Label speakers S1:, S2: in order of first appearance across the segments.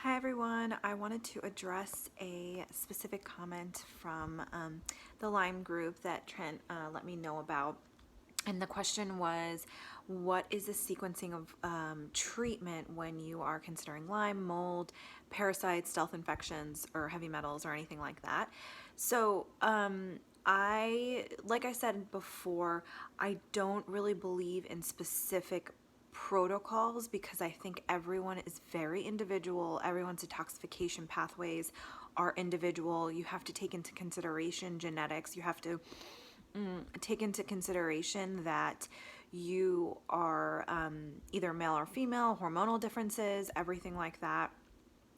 S1: Hi everyone, I wanted to address a specific comment from the Lyme group that Trent let me know about. And the question was, what is the sequencing of treatment when you are considering Lyme, mold, parasites, stealth infections, or heavy metals, or anything like that? So like I said before, I don't really believe in specific protocols because I think everyone is very individual. Everyone's detoxification pathways are individual. You have to take into consideration genetics. You have to take into consideration that you are either male or female, hormonal differences, everything like that.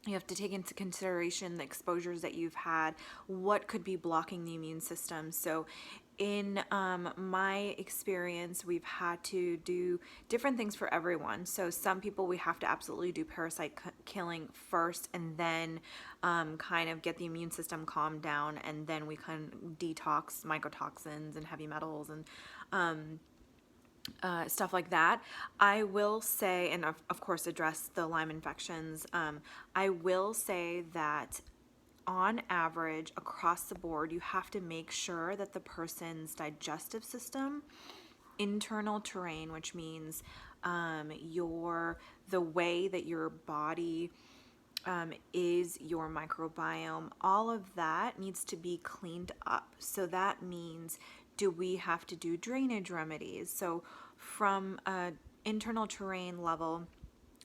S1: You have to take into consideration the exposures that you've had, what could be blocking the immune system. So in my experience, we've had to do different things for everyone. So some people we have to absolutely do parasite killing first and then kind of get the immune system calmed down, and then we can detox mycotoxins and heavy metals and stuff like that. I will say, and of course address the Lyme infections, I will say that on average across the board, you have to make sure that the person's digestive system, internal terrain, which means the way that your body is your microbiome, all of that needs to be cleaned up. So that means, do we have to do drainage remedies? So from an internal terrain level,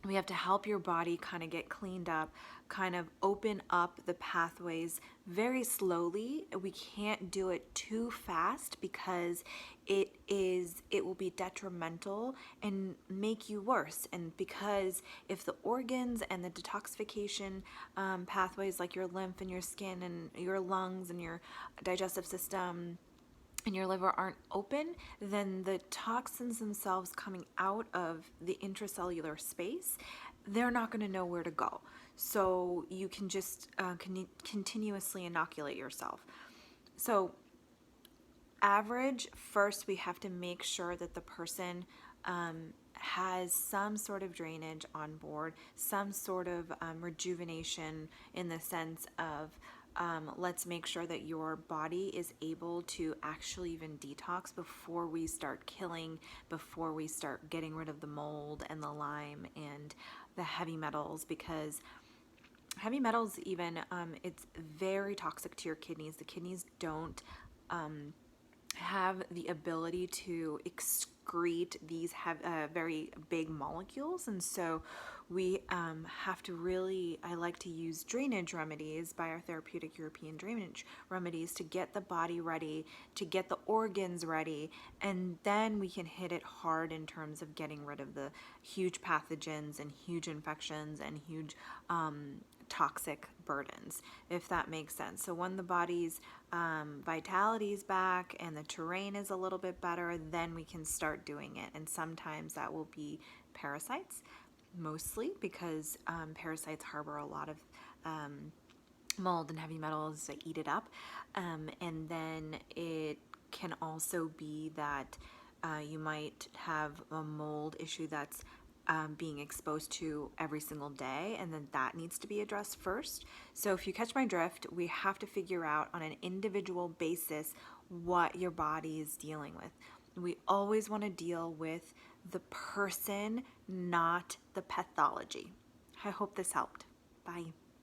S1: we have to help your body kind of get cleaned up, kind of open up the pathways very slowly. We can't do it too fast because it will be detrimental and make you worse. And because if the organs and the detoxification pathways, like your lymph and your skin and your lungs and your digestive system and your liver, aren't open, then the toxins themselves coming out of the intracellular space, they're not going to know where to go. So you can just continuously inoculate yourself. So average, first we have to make sure that the person has some sort of drainage on board, some sort of rejuvenation, in the sense of let's make sure that your body is able to actually even detox before we start killing, before we start getting rid of the mold and the Lyme and the heavy metals, because heavy metals even, it's very toxic to your kidneys. The kidneys don't have the ability to excrete these very big molecules, and so we have to really, I like to use drainage remedies, biotherapeutic European drainage remedies, to get the body ready, to get the organs ready, and then we can hit it hard in terms of getting rid of the huge pathogens and huge infections and huge toxic burdens, if that makes sense. So when the body's vitality is back and the terrain is a little bit better, then we can start doing it. And sometimes that will be parasites, mostly because parasites harbor a lot of mold and heavy metals that eat it up. And then it can also be that you might have a mold issue that's being exposed to every single day, and then that needs to be addressed first. So if you catch my drift, we have to figure out on an individual basis what your body is dealing with. We always want to deal with the person, not the pathology. I hope this helped. Bye.